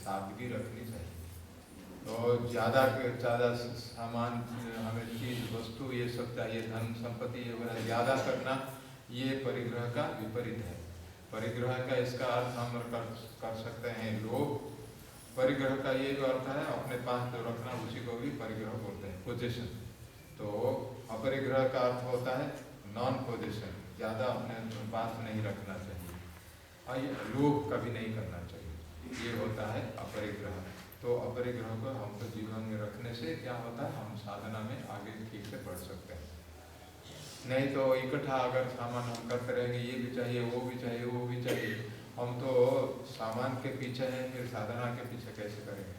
सादगी रखनी चाहिए। तो ज़्यादा सामान हमें चीज़ वस्तु ये सब चाहिए, धन संपत्ति ये वगैरह ज़्यादा करना, ये परिग्रह का विपरीत है। परिग्रह का इसका अर्थ हम कर सकते हैं लोभ। परिग्रह का ये जो अर्थ है अपने पास जो रखना, उसी को भी परिग्रह बोलते हैं, पोजेशन। तो अपरिग्रह का अर्थ होता है नॉन पोजेशन, ज़्यादा अपने पास नहीं रखना चाहिए और ये लोभ कभी नहीं करना चाहिए, ये होता है अपरिग्रह। तो अपरिग्रह को हम तो जीवन में रखने से क्या होता है, हम साधना में आगे ठीक से बढ़ सकते हैं। नहीं तो इकट्ठा अगर सामान हम करते रहेंगे, ये भी चाहिए वो भी चाहिए वो भी चाहिए, हम तो सामान के पीछे हैं, फिर साधना के पीछे कैसे करेंगे,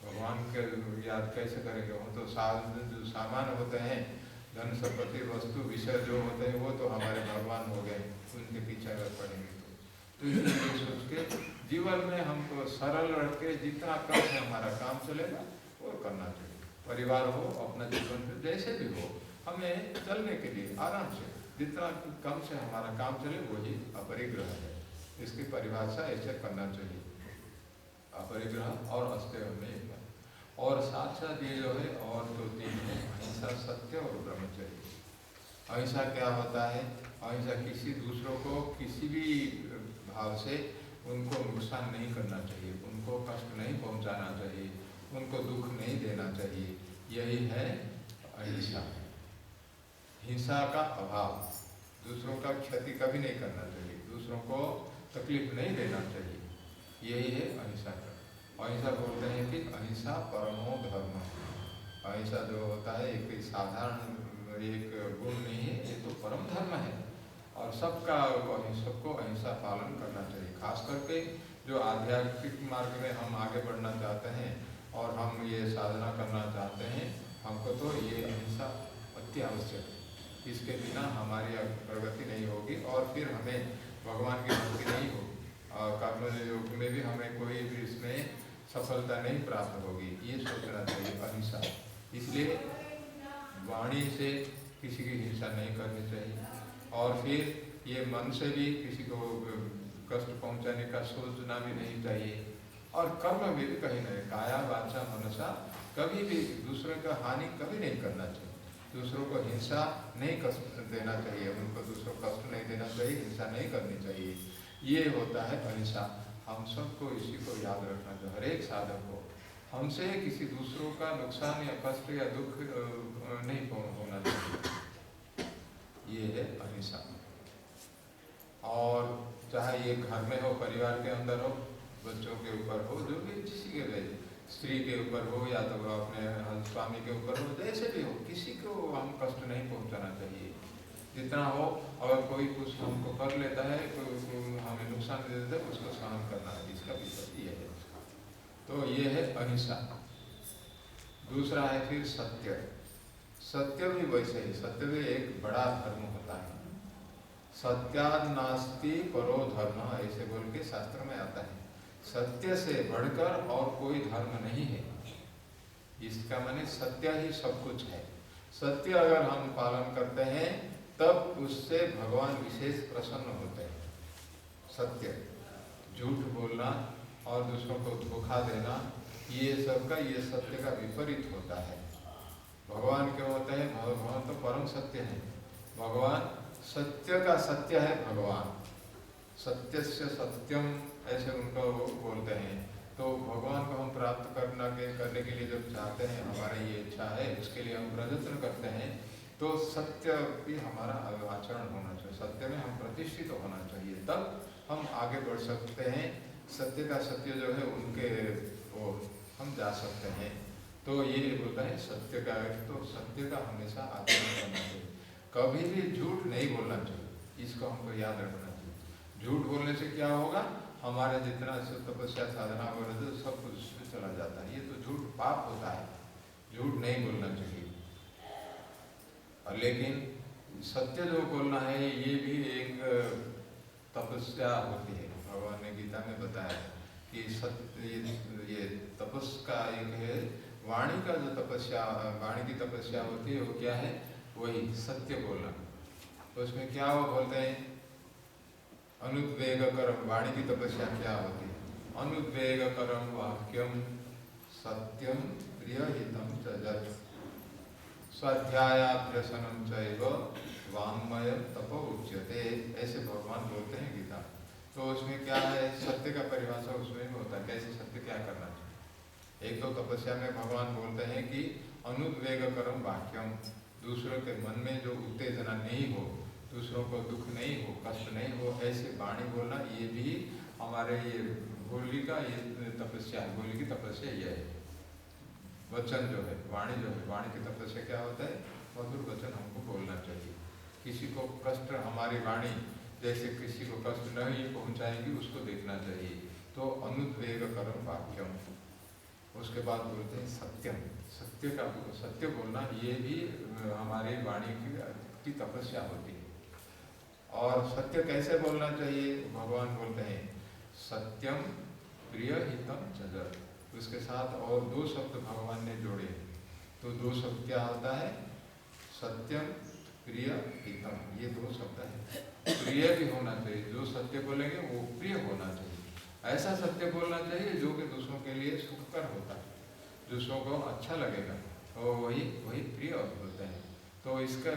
भगवान के याद कैसे करेंगे। हम तो जो सामान होते हैं, धन संपत्ति वस्तु विषय जो होते हैं, वो तो हमारे भगवान हो गए, उनके पीछे अगर पड़ेंगे तो इसलिए सोच के जीवन में हमको सरल रख के जितना कम से हमारा काम चलेगा वो करना चाहिए। परिवार हो, अपना जीवन में जैसे भी हो, हमें चलने के लिए आराम से जितना कम से हमारा काम चले वही अपरिग्रह है। इसकी परिभाषा ऐसे करना चाहिए, अपरिग्रह और अस्तेय में एक बार। और साथ साथ ये जो है और दो तीन है, अहिंसा, सत्य और ब्रह्मचर्य। अहिंसा क्या होता है, अहिंसा किसी दूसरों को किसी भी भाव से उनको नुकसान नहीं करना चाहिए, उनको कष्ट नहीं पहुंचाना चाहिए, उनको दुख नहीं देना चाहिए, यही है अहिंसा। हिंसा का अभाव, दूसरों का क्षति कभी नहीं करना चाहिए, दूसरों को तकलीफ नहीं देना चाहिए, यही है अहिंसा का। अहिंसा बोलते हैं कि अहिंसा परमो धर्म। अहिंसा जो होता है एक साधारण एक गुण नहीं है, ये तो परम धर्म है और सबको अहिंसा पालन करना चाहिए। खास करके जो आध्यात्मिक मार्ग में हम आगे बढ़ना चाहते हैं और हम ये साधना करना चाहते हैं, हमको तो ये अहिंसा अति आवश्यक है। इसके बिना हमारी प्रगति नहीं होगी और फिर हमें भगवान की भक्ति नहीं होगी और कर्म योग में भी हमें कोई भी इसमें सफलता नहीं प्राप्त होगी, ये सोचना चाहिए अहिंसा। इसलिए वाणी से किसी की हिंसा नहीं करनी चाहिए और फिर ये मन से भी किसी को कष्ट पहुंचाने का सोचना भी नहीं चाहिए और कर्म में भी कहीं नहीं, काया वाचा मनसा कभी भी दूसरे का हानि कभी नहीं करना चाहिए, दूसरों को हिंसा नहीं कष्ट देना चाहिए, उनको दूसरों को कष्ट नहीं देना चाहिए, हिंसा नहीं करनी चाहिए, ये होता है अहिंसा। हम सबको इसी को याद रखना चाहिए, हर एक साधक को हमसे किसी दूसरों का नुकसान या कष्ट या दुख नहीं होना चाहिए, ये है अहिंसा। और चाहे ये घर में हो, परिवार के अंदर हो, बच्चों के ऊपर हो, जो भी किसी के भी, स्त्री के ऊपर हो या तो अपने स्वामी के ऊपर हो, जैसे भी हो, किसी को हम कष्ट नहीं पहुंचाना चाहिए। जितना हो, अगर कोई कुछ हमको कर लेता है, कोई हमें नुकसान दे देता है, उसको सहन करना है, इसका भी ये है। तो ये है अहिंसा। दूसरा है फिर सत्य। सत्य भी वैसे ही, सत्य भी एक बड़ा धर्म होता है। सत्यानास्ति परो धर्म, ऐसे बोल के शास्त्र में आता है। सत्य से बढ़कर और कोई धर्म नहीं है, इसका माने सत्य ही सब कुछ है। सत्य अगर हम पालन करते हैं तब उससे भगवान विशेष प्रसन्न होते हैं। सत्य, झूठ बोलना और दूसरों को धोखा देना, ये सब का, ये सत्य का विपरीत होता है। भगवान क्यों होते हैं, भगवान तो परम सत्य है, भगवान सत्य का सत्य है। भगवान सत्य से सत्यम ऐसे उनको बोलते हैं। तो भगवान को हम प्राप्त करने के लिए जब चाहते हैं, हमारी ये इच्छा है, उसके लिए हम प्रयत्न करते हैं, तो सत्य भी हमारा आचरण होना चाहिए, सत्य में हम प्रतिष्ठित होना चाहिए, तब हम आगे बढ़ सकते हैं। सत्य का सत्य जो है उनके वो हम जा सकते हैं। तो ये बोलता है सत्य का, तो सत्य का हमेशा आचरण करना चाहिए, कभी भी झूठ नहीं बोलना चाहिए, इसको हमको याद रखना चाहिए। झूठ बोलने से क्या होगा, हमारे जितना तपस्या साधना वगैरह सब कुछ चला जाता है, ये तो झूठ पाप होता है, झूठ नहीं बोलना चाहिए। और लेकिन सत्य जो बोलना है ये भी एक तपस्या होती है। भगवान ने गीता में बताया कि सत्य ये तपस का एक है, वाणी का जो तपस्या, वाणी की तपस्या होती है वो क्या है, वही सत्य बोलना। तो उसमें क्या वो बोलते हैं, अनुद्वेग कर्म, वाणी की तपस्या क्या होती है, अनुद्वेगकरं वाक्यम सत्यम प्रियहितं च यत् स्वाध्यायाभ्यसनं चैव वाङ्मय तपो उच्यते। ऐसे भगवान बोलते हैं गीता। तो उसमें क्या है, सत्य का परिभाषा उसमें भी होता है, कैसे सत्य क्या करना चाहिए। एक तो तपस्या में भगवान बोलते हैं कि अनुद्वेगकरम वाक्यम, दूसरों के मन में जो उत्तेजना नहीं हो, दूसरों को दुख नहीं हो, कष्ट नहीं हो, ऐसे वाणी बोलना, ये भी हमारे ये होली का ये तपस्या है। होली की तपस्या ये है। वचन जो है, वाणी जो है, वाणी की तपस्या क्या होता है, मधुर वचन हमको बोलना चाहिए। किसी को कष्ट, हमारी वाणी जैसे किसी को कष्ट नहीं पहुंचाएगी उसको देखना चाहिए। तो अनुद्वेगकरम वाक्यम। उसके बाद बोलते हैं सत्यम, सत्य का, सत्य बोलना ये भी हमारी वाणी की तपस्या होती है। और सत्य कैसे बोलना चाहिए, भगवान बोलते हैं सत्यम प्रियहितं च यत्। उसके साथ और दो शब्द भगवान ने जोड़े। तो दो शब्द क्या होता है, सत्यम प्रिय हितम, ये दो शब्द है। प्रिय भी होना चाहिए, जो सत्य बोलेंगे वो प्रिय होना चाहिए। ऐसा सत्य बोलना चाहिए जो कि दूसरों के लिए सुखकर होता है, दूसरों को अच्छा लगेगा, और वही प्रिय बोलते हैं। तो इसका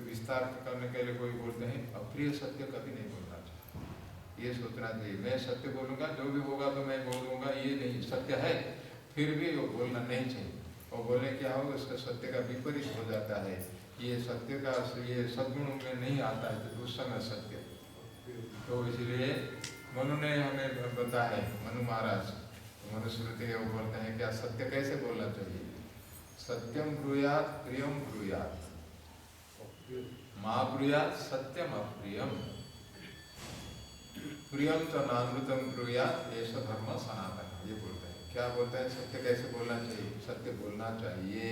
विस्तार करने के लिए कोई बोलते हैं अप्रिय सत्य कभी नहीं बोलना चाहिए। ये सोचना चाहिए मैं सत्य बोलूँगा, जो भी होगा तो मैं बोल दूँगा, ये नहीं, सत्य है फिर भी वो बोलना नहीं चाहिए। और बोले क्या होगा, उसका सत्य का विपरीत हो जाता है। ये सत्य का, ये सद्गुणों में नहीं आता है तो उस समय सत्य। तो इसलिए मनु ने हमें बताया है, मनु महाराज मनुस्मृति वो बोलते हैं क्या सत्य कैसे बोलना चाहिए। सत्यम ब्रूयात् प्रियम ब्रूयात्, माँ ब्रूयात् सत्यम अप्रियम, प्रियम च नानृतम ब्रूयात् ऐसा धर्म सनातन। ये बोलते हैं, क्या बोलते हैं, सत्य कैसे बोलना चाहिए, सत्य बोलना चाहिए,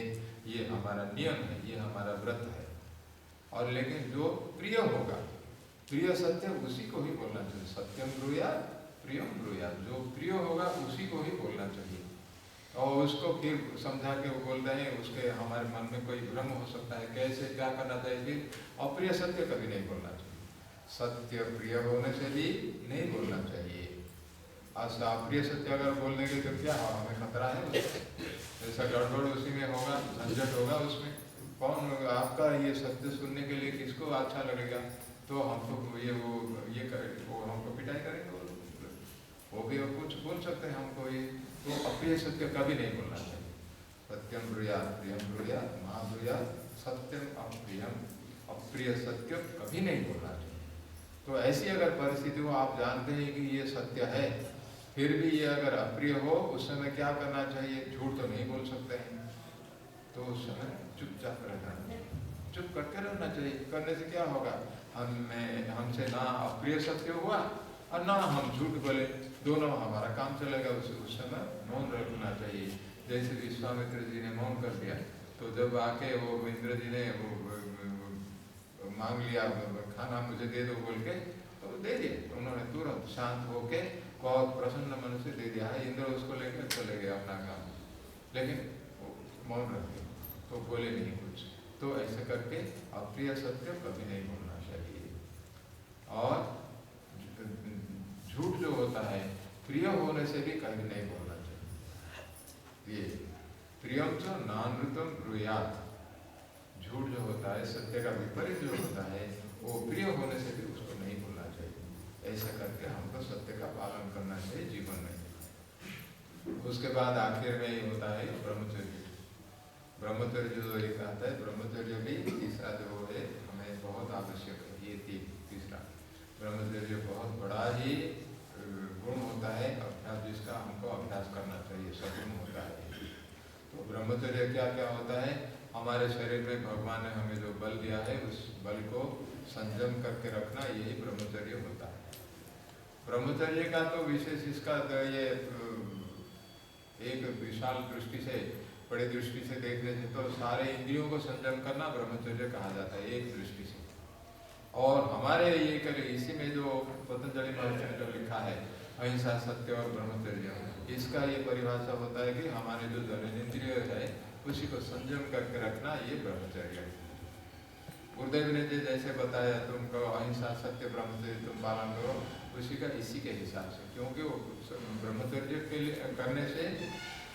ये हमारा नियम है, ये हमारा व्रत है। और लेकिन जो प्रिय होगा, प्रिय सत्य उसी को ही बोलना चाहिए। सत्यम ब्रूयात् प्रियम ब्रूयात्, जो प्रिय होगा उसी को ही बोलना चाहिए। और उसको फिर समझा के वो बोलते हैं, उसके हमारे मन में कोई भ्रम हो सकता है, कैसे क्या करना चाहिए। अप्रिय सत्य कभी नहीं बोलना चाहिए, सत्य प्रिय होने से भी नहीं बोलना चाहिए। अप्रिय सत्य अगर बोल देंगे तो क्या हो, हमें खतरा है, ऐसा गड़बड़ उसी में होगा, झंझट होगा उसमें। कौन आपका ये सत्य सुनने के लिए किसको अच्छा लगेगा। तो हम तो ये वो हमको पिटाई करेंगे, वो भी कुछ बोल सकते हैं हमको ये। तो अप्रिय सत्य कभी नहीं बोलना चाहिए। सत्यम ब्रूयात् प्रियम ब्रूयात् माँ ब्रूयात् सत्यम अप्रियम, अप्रिय सत्य कभी नहीं बोलना चाहिए। तो ऐसी अगर परिस्थिति हो, आप जानते हैं कि ये सत्य है, फिर भी ये अगर अप्रिय हो, उस समय क्या करना चाहिए, झूठ तो नहीं बोल सकते हैं, तो उस समय चुपचाप रहना चाहिए, चुप करके रहना चाहिए। करने से क्या होगा, हमसे ना अप्रिय सत्य हुआ और ना हम झूठ बोले, दोनों हमारा काम चलेगा। उस समय मौन रखना चाहिए। जैसे विश्वामित्र जी ने मौन कर दिया, तो जब आके वो इंद्र जी ने वो मांग लिया खाना मुझे दे दो बोल के, तो दे दिया। तो उन्होंने तुरंत शांत होके बहुत प्रसन्न मन से दे दिया। इंद्र उसको लेकर चले गए अपना काम, लेकिन मौन रख दिया, तो बोले नहीं कुछ। तो ऐसे करके अप्रिय सत्य कभी नहीं बोलना चाहिए। और झूठ जो होता है, प्रिय होने से भी कभी नहीं बोलना चाहिए। ये प्रियम च नानृतम ब्रूयात्, झूठ जो होता है, सत्य का विपरीत जो होता है, वो प्रिय होने से भी उसको नहीं बोलना चाहिए। ऐसा करके हमको सत्य का पालन करना चाहिए जीवन में। उसके बाद आखिर में ये होता है ब्रह्मचर्य। ब्रह्मचर्य जो एक आता है, ब्रह्मचर्य भी तीसरा जो है हमें बहुत आवश्यक है। ये तीसरा ब्रह्मचर्य बहुत बड़ा ही गुण होता है, अभ्यास जिसका हमको अभ्यास करना चाहिए, सगुण होता है। तो ब्रह्मचर्य क्या क्या होता है, हमारे शरीर में भगवान ने हमें जो बल दिया है, उस बल को संयम करके रखना, यही ब्रह्मचर्य होता है। ब्रह्मचर्य का तो विशेष इसका ये एक विशाल दृष्टि से, बड़ी दृष्टि से देखने से तो सारे इंद्रियों को संयम करना ब्रह्मचर्य कहा जाता है, एक दृष्टि से। और हमारे ये करे इसी में जो पतंजलि महर्षि ने जो लिखा है अहिंसा, सत्य और ब्रह्मचर्य, इसका ये परिभाषा होता है कि हमारे जो जननेंद्रिय है उसी को संयम करके रखना, ये ब्रह्मचर्य है। गुरुदेव ने जैसे बताया तुमको अहिंसा सत्य ब्रह्मचर्य तुम पालन करो, उसी का इसी के हिसाब से, क्योंकि वो ब्रह्मचर्य के लिए करने से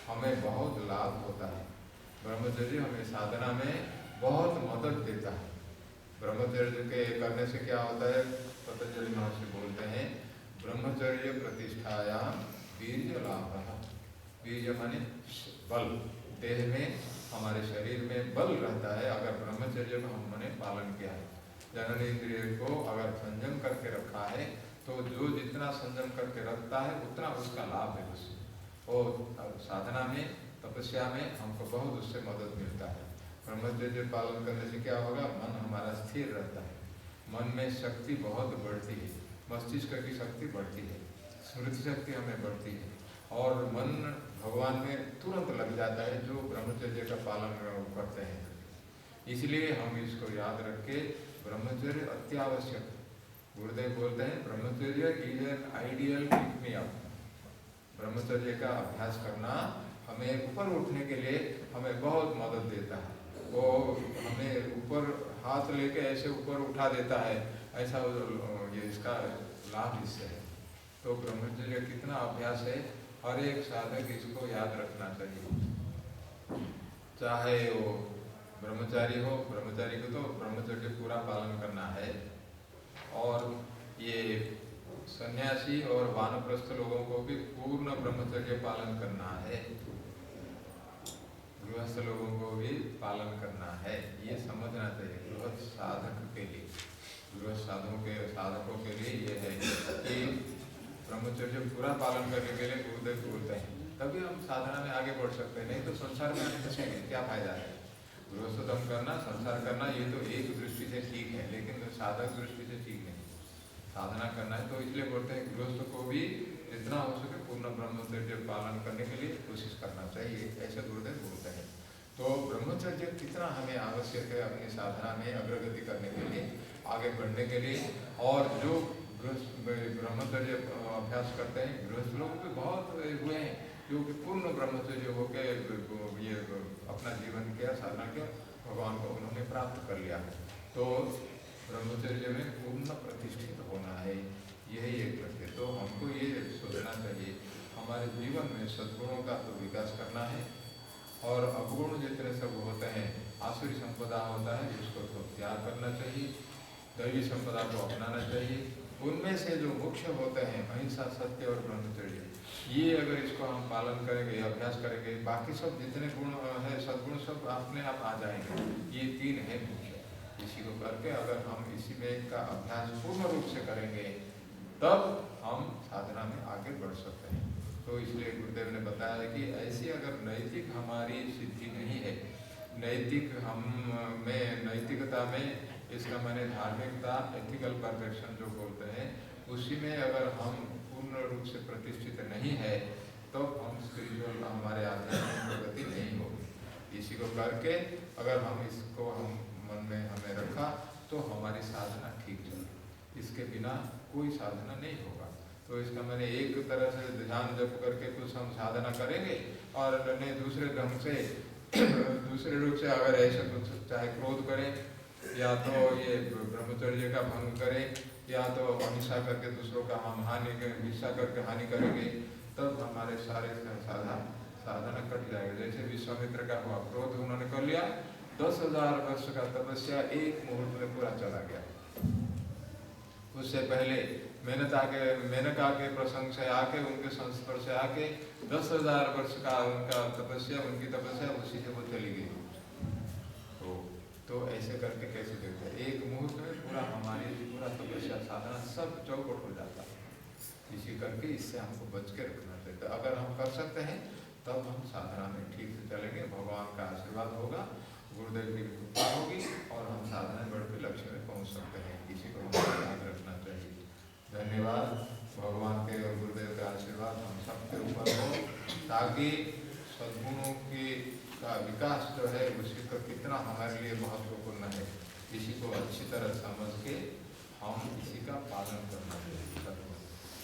हमें बहुत लाभ होता है। ब्रह्मचर्य हमें साधना में बहुत मदद देता है। ब्रह्मचर्य के करने से क्या होता है, पतंजलि महर्षि बोलते हैं ब्रह्मचर्य प्रतिष्ठायाम वीर्य लाभ। वीर्य माने बल, देह में हमारे शरीर में बल रहता है अगर ब्रह्मचर्य का हमने पालन किया है। जनन इंद्रिय को अगर संयम करके रखा है तो जो जितना संयम करके रखता है उतना उसका लाभ है उससे, और साधना में तपस्या में हमको बहुत उससे मदद मिलता है। ब्रह्मचर्य पालन करने से क्या होगा, मन हमारा स्थिर रहता है, मन में शक्ति बहुत बढ़ती है, मस्तिष्क की शक्ति बढ़ती है, स्मृति शक्ति हमें बढ़ती है, और मन भगवान में तुरंत लग जाता है जो ब्रह्मचर्य का पालन करते हैं। इसलिए हम इसको याद रख के ब्रह्मचर्य अत्यावश्यक। गुरुदेव बोलते हैं brahmacharya is an ideal pick me up. ब्रह्मचर्य का अभ्यास करना हमें ऊपर उठने के लिए हमें बहुत मदद देता है। वो हमें ऊपर हाथ लेके ऐसे ऊपर उठा देता है, ऐसा ये इसका लाभ इससे है। तो ब्रह्मचर्य कितना अभ्यास है, हर एक साधक इसको याद रखना चाहिए। चाहे वो ब्रह्मचारी हो, ब्रह्मचारी को तो ब्रह्मचर्य पूरा पालन करना है, और ये सन्यासी और वानप्रस्थ लोगों को भी पूर्ण ब्रह्मचर्य पालन करना है, गृहस्थ लोगों को भी पालन करना है। ये समझना चाहिए गृहस्थ साधक के लिए, गृहस्थ साधकों के लिए ये है कि ब्रह्मचर्य पूरा पालन करने के लिए गुरुदेव बोलते हैं, तभी हम साधना में आगे बढ़ सकते हैं। नहीं तो संसार में आने से क्या फायदा है। गृहस्थम करना, संसार करना ये तो एक दृष्टि से ठीक है, लेकिन साधक दृष्टि से ठीक नहीं। साधना करना है तो इसलिए बोलते हैं गृहस्थ को भी जितना हो सके पूर्ण ब्रह्मचर्य पालन करने के लिए कोशिश करना चाहिए, ऐसे गुरुदेव बोलते हैं। तो ब्रह्मचर्य कितना हमें आवश्यक है अपनी साधना में अग्रगति करने के लिए, आगे बढ़ने के लिए। और जो ब्रह्मचर्य अभ्यास करते हैं गृहस्थ लोग भी बहुत हुए हैं जो कि पूर्ण ब्रह्मचर्य होकर ये अपना जीवन किया, साधना किया, भगवान को उन्होंने प्राप्त कर लिया। तो ब्रह्मचर्य में पूर्ण प्रतिष्ठित होना है, यही एक लक्ष्य। तो हमको ये सोचना चाहिए हमारे जीवन में सद्गुणों का तो विकास करना है, और अवगुण जितने सब होते हैं, आसुरी संपदा होता है उसको तो त्याग करना चाहिए, दैवी संपदा को अपनाना चाहिए। उनमें से जो मुख्य होते हैं अहिंसा, सत्य और ब्रह्मचर्य, ये अगर इसको हम पालन करेंगे, अभ्यास करेंगे, बाकी सब जितने गुण है सद्गुण सब अपने आप आ जाएंगे। ये तीन है मुख्य। इसी को करके अगर हम इसी में का अभ्यास पूर्ण रूप से करेंगे तब हम साधना में आगे बढ़ सकते हैं। तो इसलिए गुरुदेव ने बताया कि ऐसी अगर नैतिक हमारी सिद्धि नहीं है, नैतिक हम में नैतिकता में इसका मैंने धार्मिकता, एथिकल परफेक्शन जो बोलते हैं, उसी में अगर हम पूर्ण रूप से प्रतिष्ठित नहीं है तो हम स्पिरिचुअल हमारे आध्यात्मिक प्रगति नहीं होगी। इसी को करके अगर हम इसको हम मन में हमें रखा तो हमारी साधना ठीक चलेगी, इसके बिना कोई साधना नहीं होगा। तो इसका मैंने एक तरह से ध्यान जप करके कुछ हम साधना करेंगे, और नहीं दूसरे ढंग से दूसरे रूप से अगर ऐसा कुछ चाहे क्रोध करें, या तो ये ब्रह्मचर्य का भंग करें, या तो अहिंसा करके दूसरों का हम हिंसा करके हानि करेंगे, तब हमारे सारे साधना कट जाएगा। जैसे विश्वामित्र का हुआ, क्रोध उन्होंने कर लिया, 10,000 वर्ष का तपस्या एक मुहूर्त में पूरा चला गया। उससे पहले मेनका के प्रसंग से आके, उनके संस्पर्श से आके 10,000 वर्ष का उनका तपस्या, उनकी तपस्या उसी से वो चली गई। तो ऐसे करके कैसे देखते हैं, एक मुहूर्त में पूरा हमारी पूरा तपस्या साधना सब चौपट हो जाता है। इसी करके इससे हमको बच के रखना चाहिए। तो अगर हम कर सकते हैं तब हम साधना में ठीक से चलेंगे, भगवान का आशीर्वाद होगा, गुरुदेव की कृपा होगी, और हम साधना में बढ़ के लक्ष्य में पहुँच सकते हैं। इसी को हमें याद रखना चाहिए। धन्यवाद। भगवान के और गुरुदेव का आशीर्वाद हम सबके ऊपर हो, ताकि सद्गुणों की का विकास जो है उसी का कितना हमारे लिए महत्वपूर्ण है, इसी को अच्छी तरह समझ के हम इसी का पालन करना चाहिए।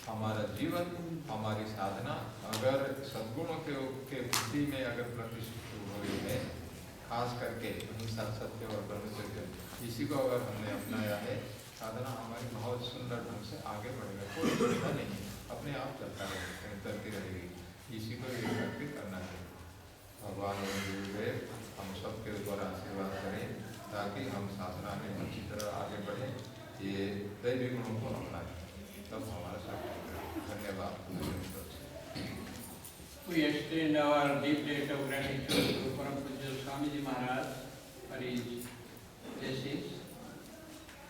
हमारा जीवन, हमारी साधना अगर सद्गुणों के वृद्धि में अगर प्रतिष्ठित हुई है, खास करके अहिंसा, सत्य और ब्रह्मचर्य, इसी को अगर हमने अपनाया है, साधना हमारी बहुत सुंदर ढंग से आगे बढ़ेगा। कोई चिंता नहीं, अपने आप चलता रहेगा, चलती रहेगी। इसी को एक करके करना चाहिए। भगवान और गुरुदेव हम सबके ऊपर आशीर्वाद करें ताकि हम साधना में अच्छी तरह आगे बढ़ें, ये दैवी गुणों को अपनाएं, तब हमारा सब। धन्यवाद। We extend our deep debt of gratitude to Param Pujya Swamiji Maharaj for his blessings.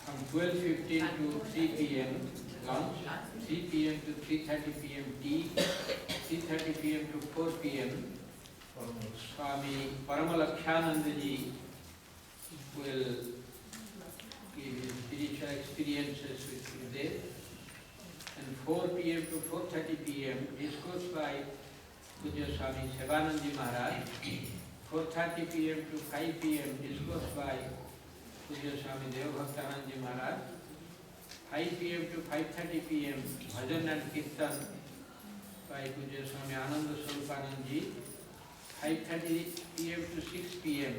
From 12:15 to 3 p.m. lunch, 3 p.m. to 3:30 p.m. tea, 3:30 p.m. to 4 p.m. Swami Paramalakshananda ji will give his spiritual experiences with Gurudev. And 4 p.m. to 4:30 p.m. discourse by Pujya Swami Sivanand Maharaj. 4:30 p.m. to 5 p.m. discourse by Pujya Swami Devbhaktanand Maharaj. 5 p.m. to 5:30 p.m. Bhajan and Kirtan by Pujya Swami Ananda Swarupanand ji. 5:30 p.m. to 6 p.m.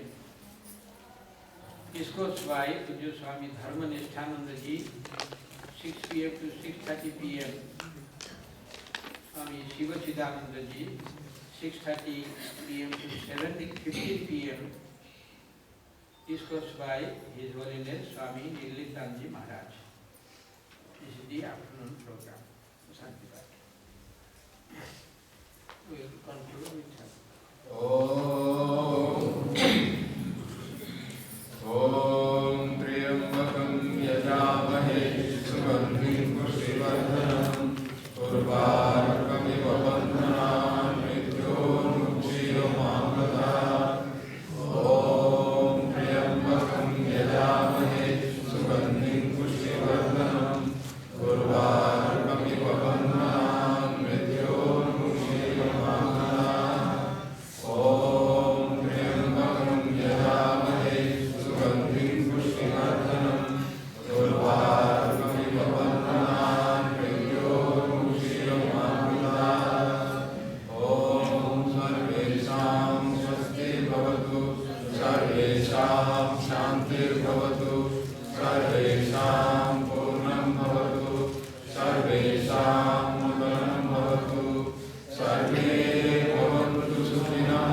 discourse by Pujya Swami Dharmanisthananda ji. 6 p.m. to 6:30 p.m. Swami Shivachidananda ji. 6:30 p.m. to 7:15 p.m. discourse by His Holiness Swami Nillitanji Maharaj. This is the afternoon program. Santipat. We will conclude with that. Om Triyambakam Yajamahe Sugandhim Pushtivardhanam Urvarkamiv Bandhanam Mrityonukshiromamrata. Om Triyambakam Yajamahe Sugandhim Pushtivardhanam Urvarkamiv Bandhanam Mrityonukshiromamrata. Om Triyambakam Yajamahe Sugandhim Pushtivardhanam Urvarkamiv Bandhanam Mrityonukshiromamrita. Om Sarvesham Swasti Bhavatu, Sarvesham Shantir Bhavatu, Sarvesham Purnam Bhavatu, Sarvesham Mudanam Bhavatu, Sarve Bhavantu Sukhinah,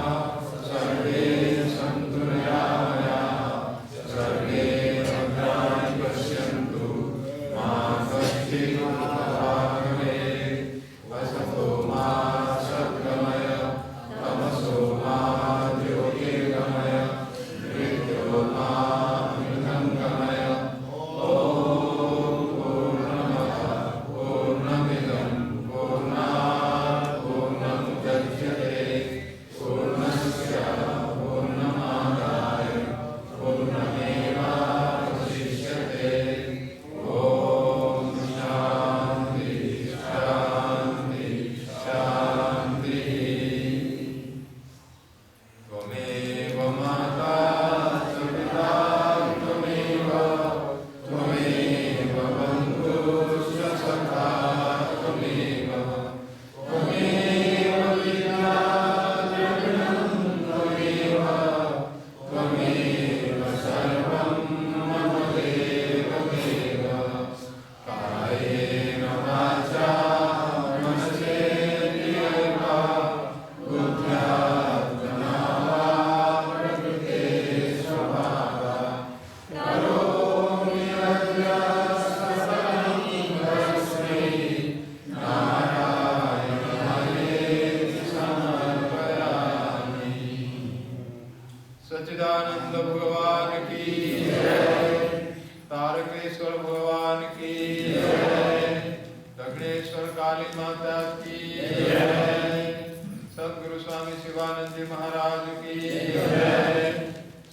Sarve Santu Niramayaः, Sarve Bhadrani Pashyantu, Ma Kaschid Dukhavagame, Vasato Ma Satgamaya, Tamaso Ma Jyotirgamaya, Mrityo Ma Amritangamaya. Om Purnamada Purnamidam Purnat Purnamudachyate Purnasya Purnamadaya Purnamevavasishyate. Om Shanti Shanti Shanti. Tvameva Mata Savita Tvameva, Tvameva Bandhusya Sakha Tvameva, Tvameva Vidya Dravinam Tvameva, Tvameva Sarvam Mama Deva Deva. Kayena Vacha Manasendriyaiva Buddhyatmana va Prakrite Svabhava. Karomi Yajnasakalam Tasmai Narayanaye Samarpayami. सच्चिदानंद भगवान की जय, तारकेश्वर भगवान की जय, दक्षिणेश्वर काली माता की जय, सद्गुरु स्वामी शिवानंद जी महाराज की जय,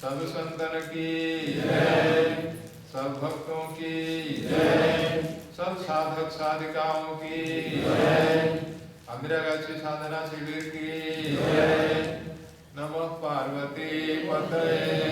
सब संतन की जय, सब भक्तों की जय, सब साधक साधिकाओं की जय, अमृतगाछी साधना शिविर की जय। नमः पार्वती पतये